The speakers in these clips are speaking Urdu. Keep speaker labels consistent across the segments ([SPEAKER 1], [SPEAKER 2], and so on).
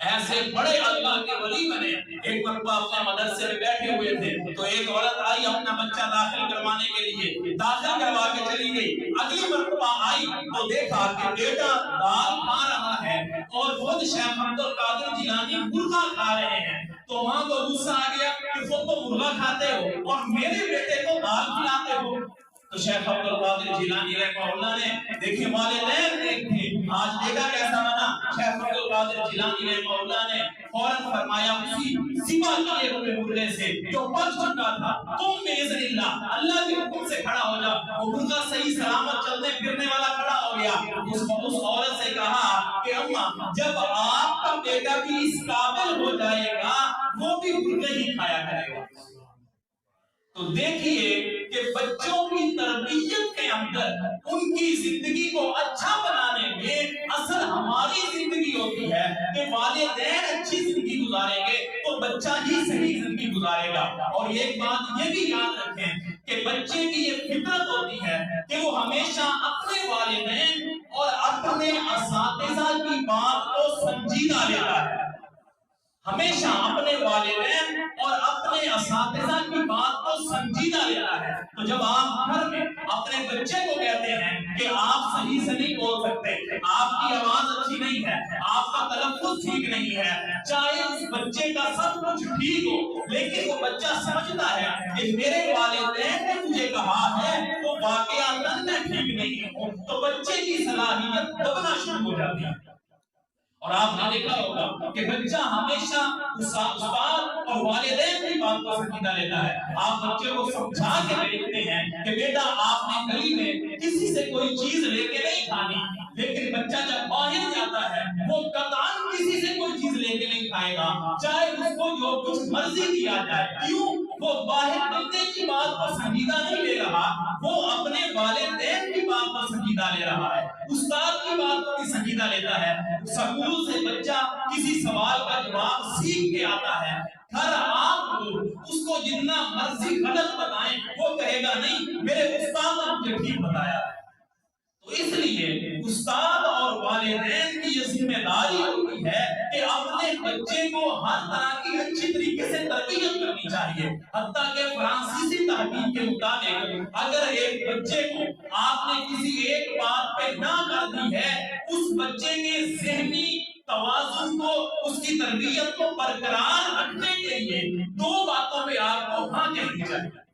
[SPEAKER 1] ایسے بڑے اللہ کے ولی بنے. ایک مرتبہ اپنے مدرسے میں بیٹھے ہوئے تھے تو ایک عورت آئی اپنا بچہ داخل کروانے کے لیے, داخل کروا کے چلی گئی. اگلی مرتبہ آئی تو دیکھا کہ بیٹا دال کھا رہا ہے اور خود شیخ عبد القادر جیلانی مرغا کھا رہے ہیں. تو وہاں کو غصہ آ گیا کہ خود تو مرغا کھاتے ہو اور میرے بیٹے کو دال کھلاتے ہو. تو شیخ عبد القادر جیلانی رحمہ اللہ نے دیکھے والدین ایک تھے, آج دیکھا کیسا بنا. شیخ عبد القادر جیلانی رحمہ اللہ نے فوراً فرمایا اسی ذبح کیے ہوئے مرغے سے جو پک چکا تھا, تم باذن اللہ اللہ کے حکم سے کھڑا ہو جا. وہ مرغا صحیح سلامت چلنے پھرنے والا کھڑا ہو گیا. اس عورت سے کہا کہ اماں جب آپ کا بیٹا بھی اس قابل ہو جائے گا وہ بھی مرغے ہی کھایا کرے گا. تو دیکھیے کہ بچوں کی تربیت کے اندر ان کی زندگی کو اچھا بنانے میں اصل ہماری زندگی ہوتی ہے کہ والدین اچھی زندگی گزاریں گے تو بچہ ہی صحیح زندگی گزارے گا. اور ایک بات یہ بھی یاد رکھیں کہ بچے کی یہ فطرت ہوتی ہے کہ وہ ہمیشہ اپنے والدین اور اپنے اساتذہ کی بات کو سنجیدہ لیتا ہے. ہمیشہ اپنے والدین اور اپنے اساتذہ کی بات کو سنجیدہ لیتا ہے. تو جب آپ گھر میں اپنے بچے کو کہتے ہیں کہ آپ صحیح سے نہیں بول سکتے, آپ کی آواز اچھی نہیں ہے, آپ کا تلفظ ٹھیک نہیں ہے, چاہے اس بچے کا سب کچھ ٹھیک ہو لیکن وہ بچہ سمجھتا ہے کہ میرے والدین نے مجھے کہا ہے تو واقعہ میں ٹھیک نہیں ہوں, تو بچے کی صلاحیت دبنا شروع ہو جاتی ہے. اور آپ نے دیکھا ہوگا کہ بچہ ہمیشہ استاد اور والدین کی بات کو سنجیدہ لیتا ہے. آپ بچے کو سمجھا کے بھیجتے ہیں کہ بیٹا آپ نے گلی میں کسی سے کوئی چیز لے کے نہیں کھانی, لیکن بچہ جب باہر جاتا ہے وہ قطعاً کسی سے کوئی چیز لے کے نہیں کھائے گا چاہے اس کو جو کچھ مرضی کیا جائے. کیوں؟ وہ باہر بندے کی بات کو سنجیدہ نہیں لے رہا, وہ اپنے والدین کی بات کو سنجیدہ لے رہا ہے, استاد کی بات کو بھی سنجیدہ لیتا ہے. سکول سے بچہ کسی سوال کا جواب سیکھ کے آتا ہے, گھر آپ لوگ اس کو جتنا مرضی غلط بتائیں وہ کہے گا نہیں میرے استاد نے مجھے ٹھیک بتایا ہے. تو اس لیے استاد اور والدین کی یہ ذمہ داری ہوتی ہے کہ اپنے بچے کو ہر طرح کی اچھی طریقے سے تربیت کرنی چاہیے. حتیٰ کہ فرانسیسی تحقیق کے مطابق اگر ایک بچے کو آپ نے کسی ایک بات پہ نہ کر دی ہے, اس بچے کے ذہنی توازن کو, اس کی تربیت کو برقرار رکھنے کے لیے دو باتوں پہ آپ کو ہاں کہنی چاہیے.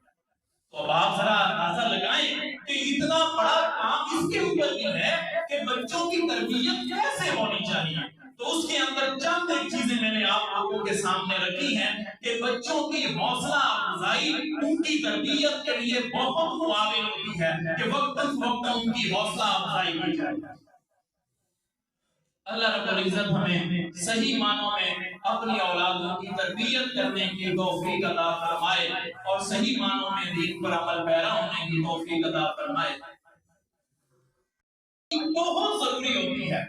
[SPEAKER 1] تو اب آپ ذرا اندازہ لگائیں کہ اتنا بڑا کام اس کے اوپر بھی ہے کہ بچوں کی تربیت کیسے ہونی چاہیے. تو اس کے اندر چند ایک چیزیں میں نے آپ لوگوں کے سامنے رکھی ہیں کہ بچوں کی حوصلہ افزائی ان کی تربیت کے لیے بہت معاون ہوتی ہے کہ وقتاً فوقتاً ان کی حوصلہ افزائی کی جائے. اللہ رب العزت ہمیں صحیح معنوں میں اپنی اولادوں کی تربیت کرنے کی توفیق عطا فرمائے اور صحیح معنوں میں دین پر عمل پیرا ہونے کی توفیق عطا فرمائے. بہت ضروری ہوتی ہے.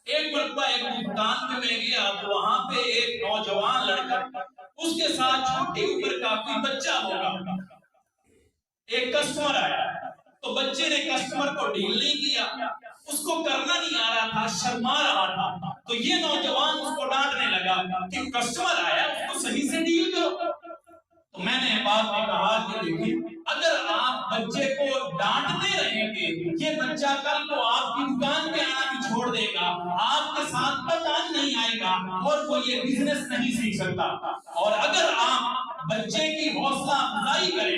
[SPEAKER 1] ایک مرتبہ ایک دکان پہ میں گیا تو وہاں پہ ایک نوجوان لڑکا, اس کے ساتھ چھوٹی عمر کا کوئی بچہ ہوگا. ایک کسٹمر آیا تو بچے نے کسٹمر کو ڈیل نہیں کیا, اس کو کرنا نہیں آ رہا تھا, شرما رہا تھا. تو یہ نوجوان اس کو ڈانٹنے لگا کہ کسٹمر آیا اس کو صحیح سے ڈیل کرو. تو میں نے بعد میں کہا کہ دیکھیں اگر آپ بچے کو ڈانٹتے رہیں گے یہ بچہ کل کو آپ کی دکان پہ آنا بھی چھوڑ دے گا, آپ کے ساتھ پتان نہیں آئے گا اور وہ یہ بزنس نہیں سیکھ سکتا. اور اگر آپ بچے کی حوصلہ افزائی کریں,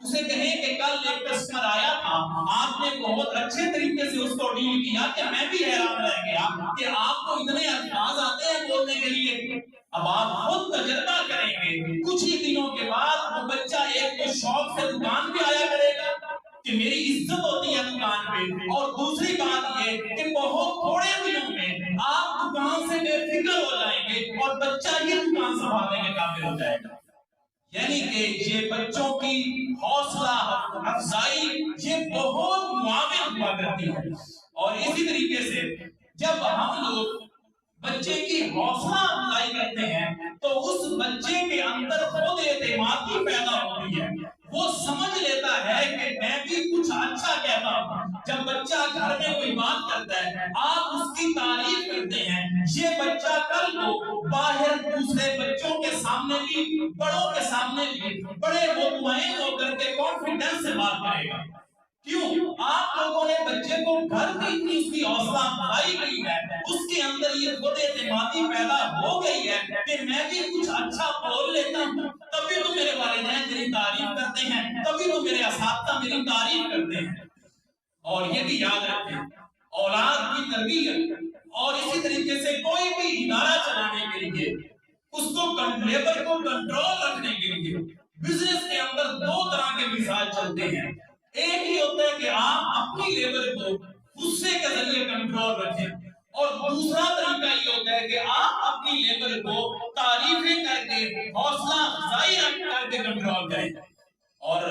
[SPEAKER 1] اسے کہیں کہ کل ایک کسٹمر آیا تھا, آپ نے بہت اچھے طریقے سے اس کو ڈیل کیا کہ میں بھی حیران رہ گیا کہ آپ کو اتنے الفاظ آتے ہیں بولنے کے لیے. اب آپ خود تجربہ کریں گے, کچھ ہی دنوں کے بعد وہ بچہ ایک تو شوق سے دکان پہ آیا کرے گا کہ میری عزت ہوتی ہے دکان پہ, اور دوسری بات یہ کہ بہت تھوڑے دنوں میں آپ دکان سے بے فکر ہو جائیں گے اور بچہ یہ دکان سنبھالنے کے قابل ہو جائے گا. یعنی کہ یہ بچوں کی حوصلہ افزائی یہ بہت معاون ہوا کرتی ہے. اور اسی طریقے سے جب ہم لوگ بچے کی حوصلہ افزائی کرتے ہیں تو اس بچے کے اندر خود اعتمادی پیدا ہوتی ہے. وہ سمجھ لیتا ہے کہ میں بھی کچھ اچھا کہتا ہوں. جب بچہ گھر میں کوئی بات کرتا ہے آپ اس کی تعریف کرتے ہیں, یہ بچہ کل کو باہر دوسرے بچوں کے سامنے بھی, بڑوں کے سامنے بھی بڑے مطمئن ہو کر کے کانفیڈنس سے بات کرے گا. کیوں؟ آپ لوگوں نے بچے کو گھر میں اتنی اس کی حوصلہ افزائی کی ہے, اس کے اندر یہ خود اعتمادی پیدا ہو گئی ہے کہ میں بھی کچھ اچھا بول لیتا ہوں, تبھی تو میرے والدین میری تعریف کرتے ہیں, تبھی تو میرے اساتذہ میری تعریف کرتے ہیں. اور یہ بھی یاد رکھیں, اولاد کی تربیت اور اسی طریقے سے کوئی بھی ادارہ چلانے کے لیے, اس کو لیبر کو کنٹرول رکھنے کے لیے بزنس کے اندر دو طرح کے مزاج چلتے ہیں. ایک ہی ہوتا ہے کہ آپ اپنی لیبر کو غصے کے ذریعے کنٹرول رکھیں, اور دوسرا طریقہ یہ ہوتا ہے کہ آپ اپنی لیبر کو تعریفیں کر کے حوصلہ افزائی رکھ کر کے کنٹرول کریں. اور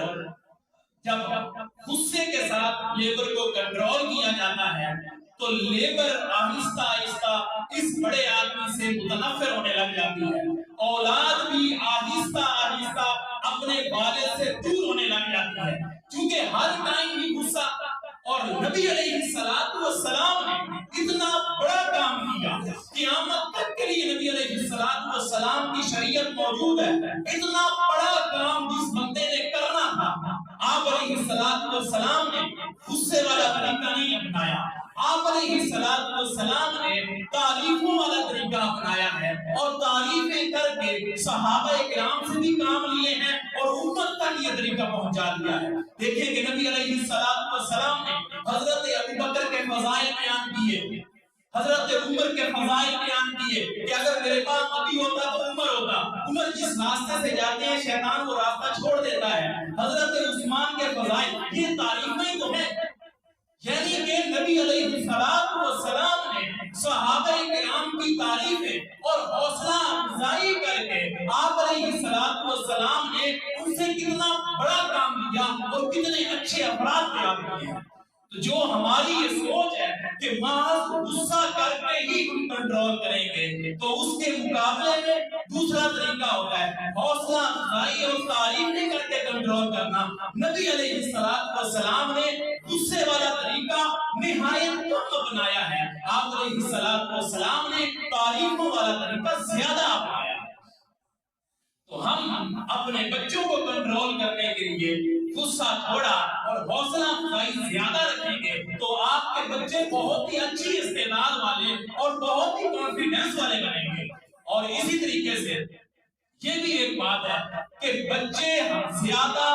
[SPEAKER 1] جب غصے کے ساتھ لیبر کو کنٹرول کیا جاتا ہے تو لیبر آہستہ آہستہ اس بڑے آدمی سے متنفر ہونے لگ جاتی ہے, اولاد بھی آہستہ آہستہ اپنے والد سے دور ہونے لگ جاتی ہے, کیونکہ ہر ٹائم بھی غصہ. اور نبی علیہ السلام نے اتنا بڑا کام کیا, قیامت تک کے لیے نبی علیہ السلام کی شریعت موجود ہے. اتنا بڑا کام جس بندے نے کرنا تھا, آپ علیہ السلام نے غصے والا طریقہ نہیں اپنایا, آپ علیہ السلام نے تعریفوں والا طریقہ اپنایا ہے, اور تعریفیں کر کے صحابہ کرام سے بھی کام لیے ہیں اور امت تک یہ طریقہ پہنچا دیا ہے. دیکھیں کہ نبی علیہ السلام نے حضرت ابوبکر کے فضائل بیان کیے, حضرت عمر کے فضائل بیان کیے کہ اگر میرے پاس ابھی ہوتا تو عمر ہوتا, عمر جس راستے سے جاتے ہیں شیطان وہ راستہ چھوڑ دیتا ہے. حضرت عثمان کے فضائل, یہ تعریفیں تو ہیں. یعنی کہ نبی علیہ السلام نے صحابہ کرام کی تعریفیں اور حوصلہ افزائی کر کے آپ علیہ السلام نے ان سے کتنا بڑا کام کیا اور کتنے اچھے افراد تیار کیے ہیں. تو جو ہماری یہ سوچ ہے کہ محض غصہ کر کے ہی ہم کنٹرول کریں گے, تو اس کے مقابلے میں دوسرا طریقہ ہوتا ہے حوصلہ افزائی اور تعریفیں کر کے کنٹرول کرنا. نبی علیہ السلام نے غصے والا طریقہ نہایت کم اپنایا ہے, آپ علیہ السلام نے تعریفوں والا طریقہ زیادہ اپنایا ہے. تو ہم اپنے بچوں کو کنٹرول کرنے کے لیے غصہ تھوڑا اور حوصلہ افزائی زیادہ رکھیں گے تو آپ کے بچے بہت ہی اچھی استعداد والے اور بہت ہی کانفیڈنس والے بنیں گے. اور اسی طریقے سے یہ بھی ایک بات ہے کہ بچے زیادہ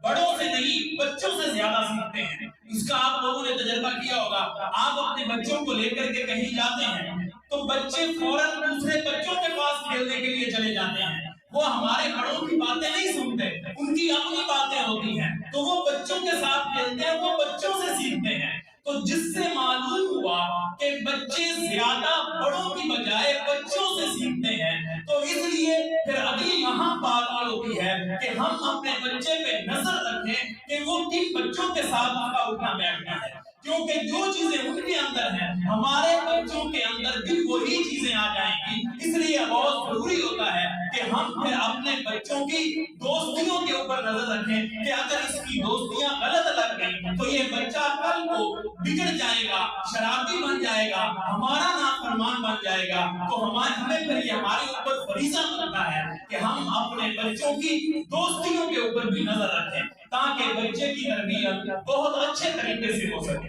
[SPEAKER 1] بڑوں سے نہیں, بچوں سے زیادہ سیکھتے ہیں. اس کا آپ لوگوں نے تجربہ کیا ہوگا, آپ اپنے بچوں کو لے کر کے کہیں جاتے ہیں تو بچے فوراً دوسرے بچوں کے پاس کھیلنے کے لیے چلے جاتے ہیں. وہ ہمارے بڑوں کی باتیں نہیں سنتے, ان کی اپنی باتیں ہوتی ہیں, تو وہ بچوں کے ساتھ کھیلتے ہیں, وہ بچوں سے سیکھتے ہیں. تو جس سے معلوم ہوا کہ بچے زیادہ بڑوں کی بجائے بچوں سے سیکھتے ہیں, تو اس لیے پھر اگلی یہاں بات یہ ہوتی ہے کہ ہم اپنے بچے پہ نظر رکھیں کہ وہ کن بچوں کے ساتھ اس کا اٹھنا بیٹھنا ہے, کیونکہ جو چیزیں ان کے اندر ہیں ہمارے بچوں کے اندر بھی وہی چیزیں آ جائیں گی. اس لیے بہت ضروری ہوتا ہے کہ ہم پھر اپنے بچوں کی دوستیوں کے اوپر نظر رکھیں کہ اگر اس کی دوستیاں غلط لگ گئی تو یہ بچہ کل کو بگڑ جائے گا, شرابی بن جائے گا, ہمارا نافرمان بن جائے گا. تو ہمیں پھر یہ ہمارے اوپر فریضہ بنتا ہے کہ ہم اپنے بچوں کی دوستیوں کے اوپر بھی نظر رکھیں تاکہ بچے کی تربیت بہت اچھے طریقے سے ہو سکے.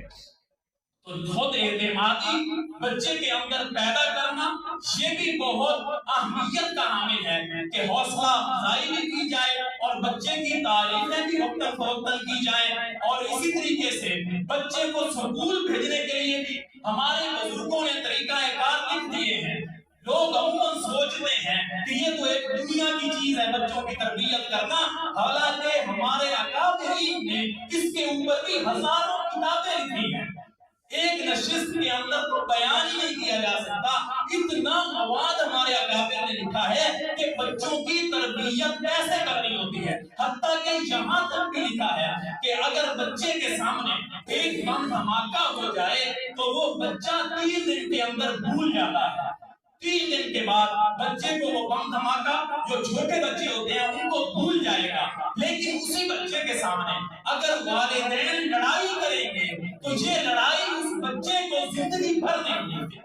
[SPEAKER 1] تو خود اعتمادی بچے کے اندر پیدا کرنا یہ بھی بہت اہمیت کا حامل ہے کہ حوصلہ افزائی بھی کی جائے اور بچے کی تعریفیں بھی وقتاً فوقتاً کی جائیں. اور اسی طریقے سے بچے کو اسکول بھیجنے کے لیے بھی ہمارے بزرگوں نے طریقہ کار لکھ دیے ہیں. لوگ عموماً سوچتے ہیں کہ یہ تو ایک دنیا کی چیز ہے بچوں کی تربیت کرنا, حالانکہ ہمارے اکابرین نے اس کے اوپر بھی ہزاروں کتابیں لکھی ہیں. ایک نشست کے اندر تو بیان ہی نہیں کیا جا سکتا, اتنا مواد ہمارے اکابر نے لکھا ہے کہ بچوں کی تربیت کیسے کرنی ہوتی ہے. حتیٰ کہ یہاں تک بھی لکھا ہے کہ اگر بچے کے سامنے ایک بم دھماکہ ہو جائے تو وہ بچہ 3 دن کے اندر بھول جاتا ہے. 3 دن کے بعد بچے کو وہ بم دھماکہ جو چھوٹے بچے ہوتے ہیں ان کو بھول جائے گا، لیکن اسی بچے کے سامنے اگر والدین لڑائی کریں گے تو یہ لڑائی اس بچے کو زندگی بھر نہیں ملتی۔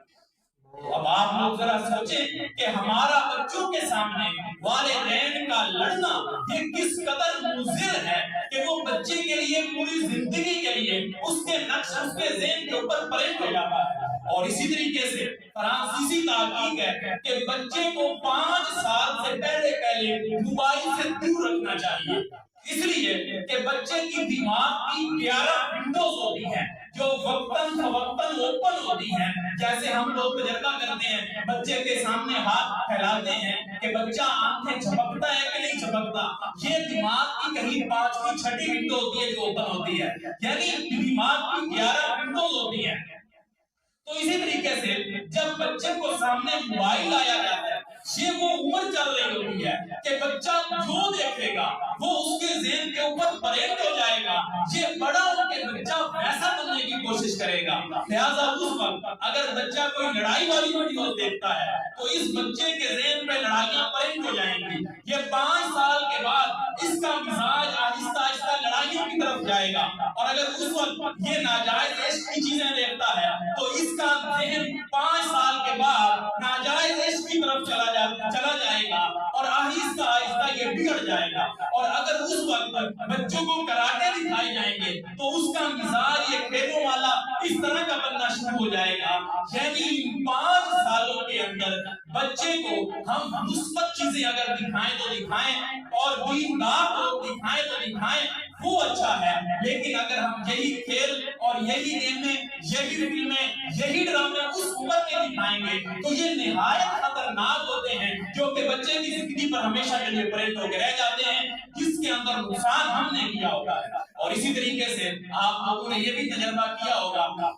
[SPEAKER 1] اب آپ لوگ ذرا سوچیں کہ ہمارا بچوں کے سامنے والدین کا لڑنا یہ کس قدر مضر ہے کہ وہ بچے کے لیے پوری زندگی کے لیے اس کے نقش اس کے ذہن کے اوپر پرنٹ ہو جاتا ہے۔ اور اسی طریقے سے فرانسیسی تحقیق ہے کہ بچے کو 5 سال سے پہلے موبائل سے دور رکھنا چاہیے، اس لیے کہ بچے کی دماغ کی 11 ونڈوز ہوتی ہیں جو وقتاً فوقتاً اوپن ہوتی ہیں۔ جیسے ہم لوگ تجربہ کرتے ہیں، بچے کے سامنے ہاتھ پھیلاتے ہیں کہ بچہ آنکھیں جھپکتا ہے کہ نہیں جھپکتا، یہ دماغ کی کہیں 5ویں 6ٹھی ونڈو ہوتی ہے جو اوپن ہوتی ہے، یعنی دماغ کی 11 ونڈوز ہوتی ہیں۔ تو اسی طریقے سے جب بچے کو سامنے موبائل آیا جاتا ہے، یہ وہ عمر چل رہی ہوتی ہے کہ بچہ جو دیکھے گا وہ اس کے ذہن کے اوپر پرنٹ ہو جائے گا، یہ بڑا ہو کے بچہ ویسا بننے کی کوشش کرے گا۔ لہٰذا اس وقت اگر بچہ کوئی لڑائی والی ویڈیو دیکھتا ہے تو اس بچے کے ذہن پہ لڑائیاں پرنٹ ہو جائیں گی۔ یہ 5 سال کے بعد اس کا مزاج آہستہ آہستہ لڑائیوں کی طرف جائے گا، اور اگر اس وقت یہ ناجائز عشق کی چیزیں دیکھتا ہے تو اس کا ذہن 5 سال کے بعد ناجائز عشق کی طرف چلا جائے گا اور آہستہ آہستہ یہ بگڑ جائے گا۔ اور اگر اس وقت بچوں کو کراٹے دکھائے جائیں گے تو اس کا مزاج یہ کھیلوں والا اس طرح کا بننا شروع ہو جائے گا۔ یعنی 5 سالوں کے اندر بچے کو ہم مثبت چیزیں اگر دکھائیں تو دکھائیں اور دیندار کو دکھائیں تو دکھائیں، وہ اچھا ہے، لیکن اگر ہم یہی کھیل اور یہی گیمیں یہی فلمیں یہی ڈرامے اس عمر کے دکھائیں گے تو یہ نہایت خطرناک ہوتے ہیں، جو کہ بچے کی زندگی پر ہمیشہ کے لیے پرنٹ ہو کے رہ جاتے ہیں، جس کے اندر نقصان ہم نے کیا ہوتا ہے۔ اور اسی طریقے سے آپ لوگوں نے یہ بھی تجربہ کیا ہوگا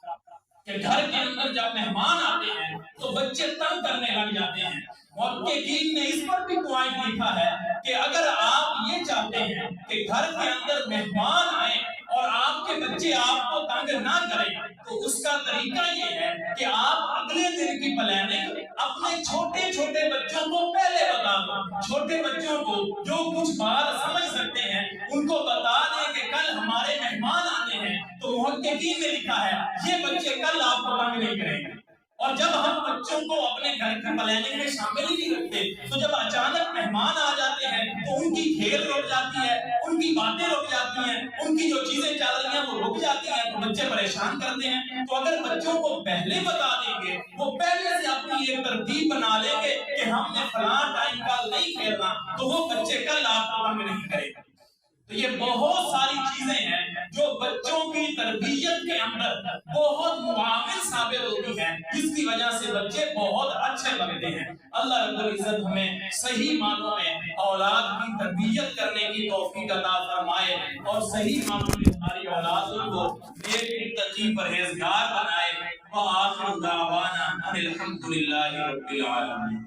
[SPEAKER 1] کہ گھر کے اندر جب مہمان آتے ہیں تو بچے تنگ کرنے لگ جاتے ہیں۔ محققین نے اس پر بھی پوائنٹ لکھا ہے کہ اگر آپ یہ چاہتے ہیں کہ گھر کے اندر مہمان آئیں اور آپ کے بچے آپ کو تنگ نہ کریں تو اس کا طریقہ یہ ہے کہ آپ اگلے دن کی پلاننگ اپنے چھوٹے چھوٹے بچوں کو پہلے بتا دو۔ چھوٹے بچوں کو جو کچھ بات سمجھ سکتے ہیں ان کو بتا دیں کہ کل ہمارے مہمان آنے ہیں، تو محققین نے لکھا ہے یہ بچے کل آپ کو تنگ نہیں کریں گے۔ اور جب ہم بچوں کو اپنے گھر کی پلاننگ میں شامل ہی نہیں رکھتے تو جب اچانک مہمان آ جاتے ہیں تو ان کی کھیل رک جاتی ہے، ان کی باتیں رک جاتی ہیں، ان کی جو چیزیں چل رہی ہیں وہ رک جاتی ہیں، تو بچے پریشان کرتے ہیں۔ تو اگر بچوں کو پہلے بتا دیں گے، وہ پہلے سے اپنی ایک ترتیب بنا لیں گے کہ ہم نے فلاں ٹائم کا نہیں کھیلنا، تو وہ بچے کل آپ کو تنگ نہیں کریں گے۔ تو یہ بہت ساری چیزیں ہیں جو بچوں کی تربیت کے اندر بہت معاون ثابت ہوتی ہیں، جس کی وجہ سے بچے بہت اچھے بنتے ہیں۔ اللہ رب العزت ہمیں صحیح معنوں میں اولاد کی تربیت کرنے کی توفیق عطا فرمائے اور صحیح معنوں میں ہماری اولادوں کو نیک متقی پرہیزگار بنائے۔ وآخر دعوانا ان الحمد للہ رب العالمین۔